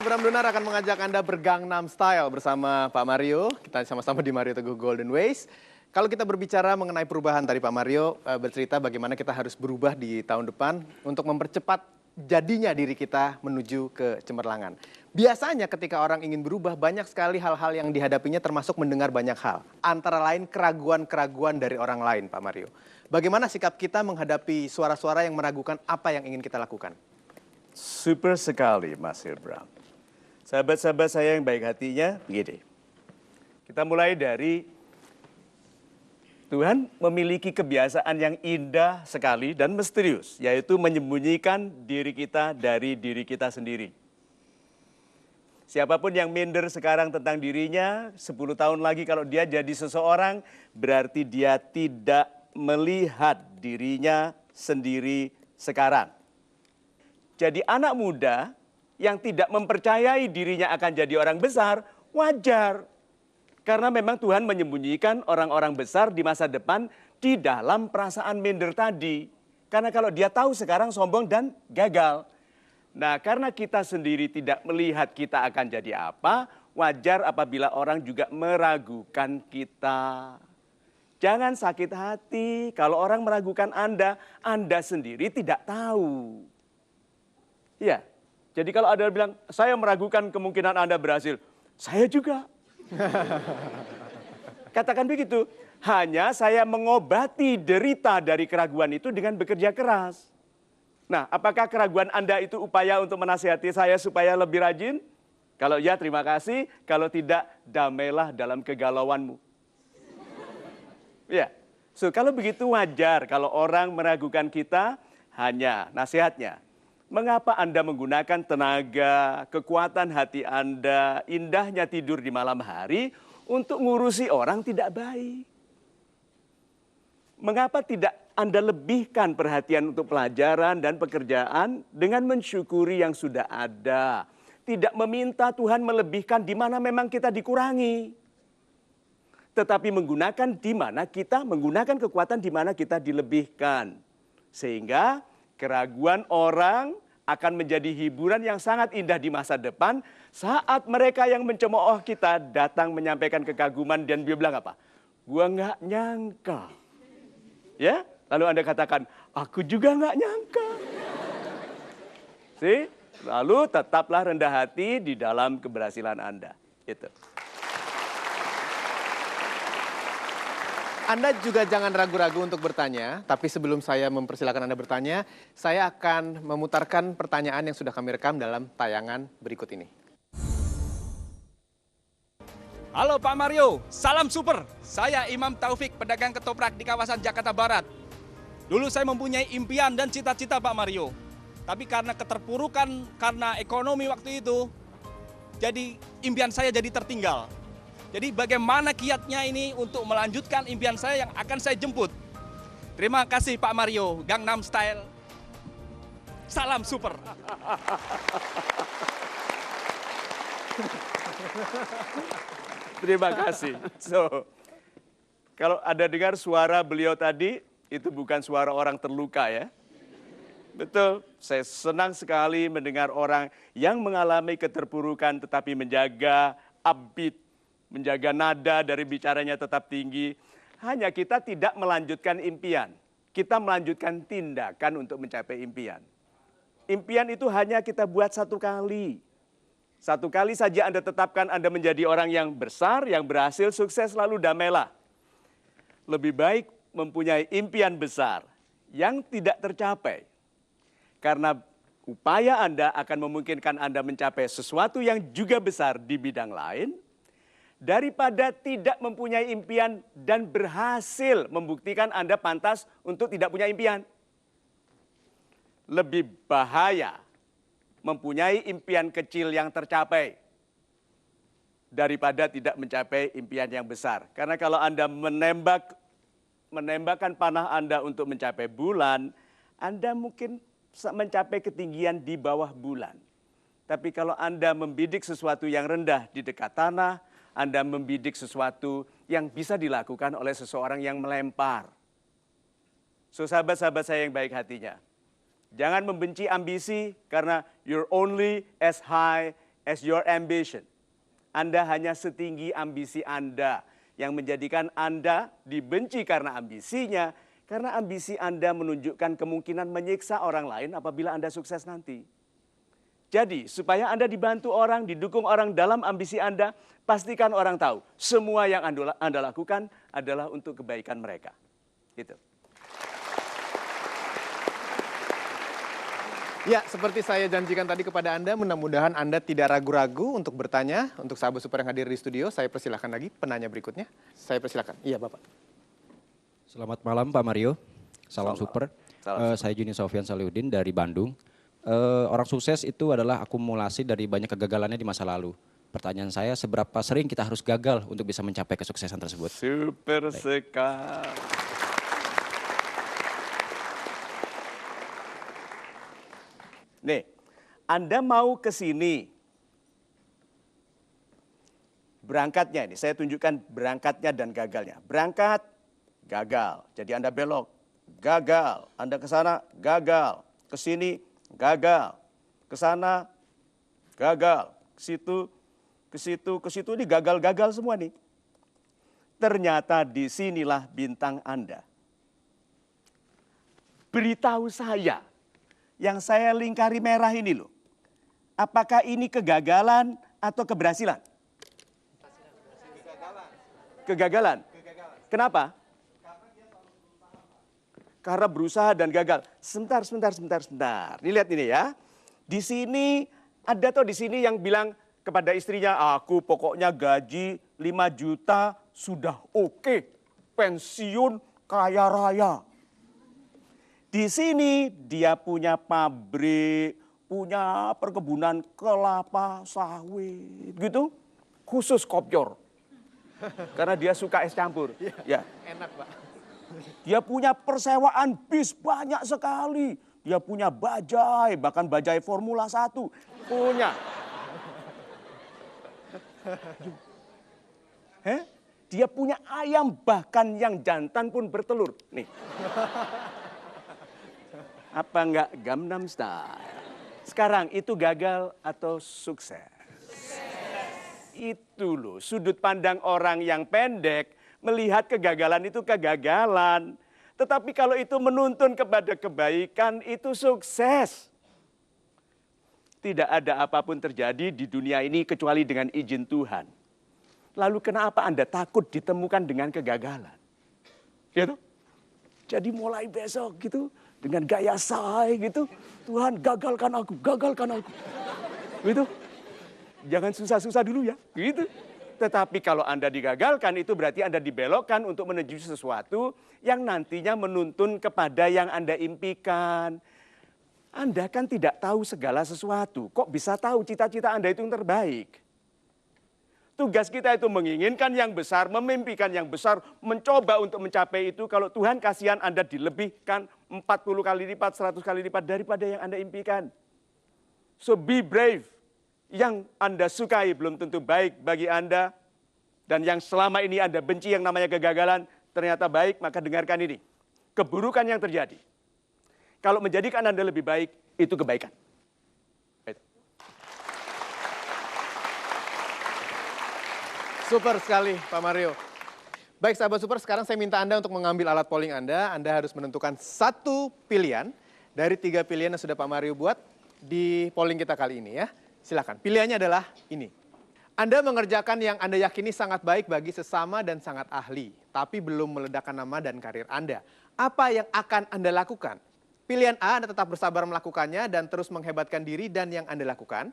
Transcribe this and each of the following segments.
Bram Donar akan mengajak Anda bergangnam style bersama Pak Mario. Kita sama-sama di Mario Teguh Golden Ways. Kalau kita berbicara mengenai perubahan tadi Pak Mario bercerita bagaimana kita harus berubah di tahun depan untuk mempercepat jadinya diri kita menuju ke cemerlangan. Biasanya ketika orang ingin berubah banyak sekali hal-hal yang dihadapinya termasuk mendengar banyak hal. Antara lain keraguan-keraguan dari orang lain Pak Mario. Bagaimana sikap kita menghadapi suara-suara yang meragukan apa yang ingin kita lakukan? Super sekali Mas Bram. Sahabat-sahabat saya yang baik hatinya, begini. Kita mulai dari Tuhan memiliki kebiasaan yang indah sekali dan misterius, yaitu menyembunyikan diri kita dari diri kita sendiri. Siapapun yang minder sekarang tentang dirinya, 10 tahun lagi kalau dia jadi seseorang, berarti dia tidak melihat dirinya sendiri sekarang. Jadi anak muda yang tidak mempercayai dirinya akan jadi orang besar, wajar. Karena memang Tuhan menyembunyikan orang-orang besar di masa depan di dalam perasaan minder tadi. Karena kalau dia tahu sekarang sombong dan gagal. Nah, karena kita sendiri tidak melihat kita akan jadi apa, wajar apabila orang juga meragukan kita. Jangan sakit hati kalau orang meragukan Anda sendiri tidak tahu. Ya, jadi kalau ada yang bilang, saya meragukan kemungkinan Anda berhasil. Saya juga. Katakan begitu, hanya saya mengobati derita dari keraguan itu dengan bekerja keras. Nah, apakah keraguan Anda itu upaya untuk menasihati saya supaya lebih rajin? Kalau ya, terima kasih. Kalau tidak, damailah dalam kegalauanmu. Ya, kalau begitu wajar kalau orang meragukan kita, hanya nasihatnya. Mengapa Anda menggunakan tenaga, kekuatan hati Anda, indahnya tidur di malam hari untuk ngurusi orang tidak baik? Mengapa tidak Anda lebihkan perhatian untuk pelajaran dan pekerjaan dengan mensyukuri yang sudah ada? Tidak meminta Tuhan melebihkan di mana memang kita dikurangi. Tetapi menggunakan kekuatan di mana kita dilebihkan. Sehingga keraguan orang akan menjadi hiburan yang sangat indah di masa depan saat mereka yang mencemooh kita datang menyampaikan kekaguman dan dia bilang apa? Gua nggak nyangka. Ya, lalu Anda katakan, aku juga nggak nyangka. Lalu tetaplah rendah hati di dalam keberhasilan Anda. Itu. Anda juga jangan ragu-ragu untuk bertanya, tapi sebelum saya mempersilakan Anda bertanya, saya akan memutarkan pertanyaan yang sudah kami rekam dalam tayangan berikut ini. Halo Pak Mario, salam super. Saya Imam Taufik, pedagang ketoprak di kawasan Jakarta Barat. Dulu saya mempunyai impian dan cita-cita Pak Mario. Tapi karena keterpurukan, karena ekonomi waktu itu, jadi impian saya jadi tertinggal. Jadi bagaimana kiatnya ini untuk melanjutkan impian saya yang akan saya jemput. Terima kasih Pak Mario, Gangnam Style. Salam super. Terima kasih. Kalau Anda dengar suara beliau tadi, itu bukan suara orang terluka ya. Betul, saya senang sekali mendengar orang yang mengalami keterpurukan tetapi menjaga upbeat, menjaga nada dari bicaranya tetap tinggi. Hanya kita tidak melanjutkan impian. Kita melanjutkan tindakan untuk mencapai impian. Impian itu hanya kita buat satu kali. Satu kali saja Anda tetapkan Anda menjadi orang yang besar, yang berhasil, sukses, lalu damailah. Lebih baik mempunyai impian besar yang tidak tercapai. Karena upaya Anda akan memungkinkan Anda mencapai sesuatu yang juga besar di bidang lain, daripada tidak mempunyai impian dan berhasil membuktikan Anda pantas untuk tidak punya impian. Lebih bahaya mempunyai impian kecil yang tercapai daripada tidak mencapai impian yang besar. Karena kalau Anda menembakkan panah Anda untuk mencapai bulan, Anda mungkin mencapai ketinggian di bawah bulan. Tapi kalau Anda membidik sesuatu yang rendah di dekat tanah, Anda membidik sesuatu yang bisa dilakukan oleh seseorang yang melempar. Sahabat-sahabat saya yang baik hatinya, jangan membenci ambisi karena you're only as high as your ambition. Anda hanya setinggi ambisi Anda yang menjadikan Anda dibenci karena ambisinya, karena ambisi Anda menunjukkan kemungkinan menyiksa orang lain apabila Anda sukses nanti. Jadi, supaya Anda dibantu orang, didukung orang dalam ambisi Anda, pastikan orang tahu semua yang Anda lakukan adalah untuk kebaikan mereka. Gitu. Ya, seperti saya janjikan tadi kepada Anda, mudah-mudahan Anda tidak ragu-ragu untuk bertanya. Untuk sahabat super yang hadir di studio, saya persilahkan lagi penanya berikutnya. Saya persilahkan. Iya, Bapak. Selamat malam Pak Mario, salam super. Salam. Saya Juni Sofian Salihuddin dari Bandung. Orang sukses itu adalah akumulasi dari banyak kegagalannya di masa lalu. Pertanyaan saya, seberapa sering kita harus gagal untuk bisa mencapai kesuksesan tersebut? Super sekali. Nih, Anda mau ke sini. Berangkatnya ini, saya tunjukkan berangkatnya dan gagalnya. Berangkat, gagal. Jadi Anda belok, gagal. Anda ke sana, gagal. Ke sini, gagal. Ke sana, gagal. Ke situ, ke situ, ke situ. Ini gagal-gagal semua nih. Ternyata disinilah bintang Anda. Beritahu saya, yang saya lingkari merah ini loh. Apakah ini kegagalan atau keberhasilan? Kegagalan. Kenapa? Karena berusaha dan gagal. Sebentar. Ini lihat ini ya. Di sini ada tuh di sini yang bilang kepada istrinya, aku pokoknya gaji 5 juta sudah oke. Pensiun kaya raya. Di sini dia punya pabrik, punya perkebunan kelapa sawit gitu. Khusus kopior. Karena dia suka es campur. Ya. Enak, Pak. Dia punya persewaan bis banyak sekali. Dia punya bajai, bahkan bajai Formula 1. Punya. Dia punya ayam, bahkan yang jantan pun bertelur. Nih. Apa enggak Gangnam Style? Sekarang itu gagal atau sukses? Itu loh, sudut pandang orang yang pendek melihat kegagalan itu kegagalan. Tetapi kalau itu menuntun kepada kebaikan, itu sukses. Tidak ada apapun terjadi di dunia ini kecuali dengan izin Tuhan. Lalu kenapa Anda takut ditemukan dengan kegagalan? Gitu? Jadi mulai besok gitu, dengan gaya say gitu, Tuhan gagalkan aku. Gitu. Jangan susah-susah dulu ya, gitu. Tetapi kalau Anda digagalkan itu berarti Anda dibelokkan untuk menuju sesuatu yang nantinya menuntun kepada yang Anda impikan. Anda kan tidak tahu segala sesuatu, kok bisa tahu cita-cita Anda itu yang terbaik? Tugas kita itu menginginkan yang besar, memimpikan yang besar, mencoba untuk mencapai itu. Kalau Tuhan kasihan Anda dilebihkan 40 kali lipat, 100 kali lipat daripada yang Anda impikan. So be brave. Yang Anda sukai belum tentu baik bagi Anda. Dan yang selama ini Anda benci yang namanya kegagalan, ternyata baik, maka dengarkan ini. Keburukan yang terjadi. Kalau menjadikan Anda lebih baik, itu kebaikan. Super sekali, Pak Mario. Baik, sahabat super, sekarang saya minta Anda untuk mengambil alat polling Anda. Anda harus menentukan satu pilihan dari 3 pilihan yang sudah Pak Mario buat di polling kita kali ini ya. Silakan, pilihannya adalah ini. Anda mengerjakan yang Anda yakini sangat baik bagi sesama dan sangat ahli, tapi belum meledakkan nama dan karir Anda. Apa yang akan Anda lakukan? Pilihan A, Anda tetap bersabar melakukannya dan terus menghebatkan diri dan yang Anda lakukan.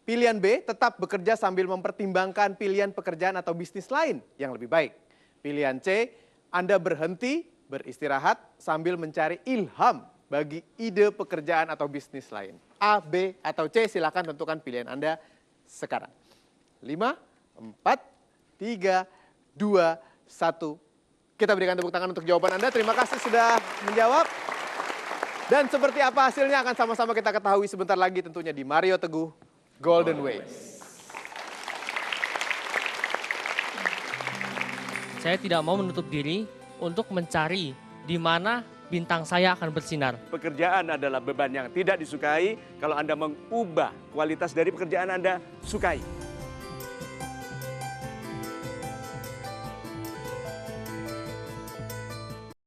Pilihan B, tetap bekerja sambil mempertimbangkan pilihan pekerjaan atau bisnis lain yang lebih baik. Pilihan C, Anda berhenti, beristirahat sambil mencari ilham bagi ide pekerjaan atau bisnis lain. A, B, atau C, silakan tentukan pilihan Anda sekarang. 5, 4, 3, 2, 1. Kita berikan tepuk tangan untuk jawaban Anda. Terima kasih sudah menjawab. Dan seperti apa hasilnya akan sama-sama kita ketahui sebentar lagi tentunya di Mario Teguh Golden Ways. Saya tidak mau menutup diri untuk mencari di mana bintang saya akan bersinar. Pekerjaan adalah beban yang tidak disukai. Kalau Anda mengubah kualitas dari pekerjaan Anda, sukai.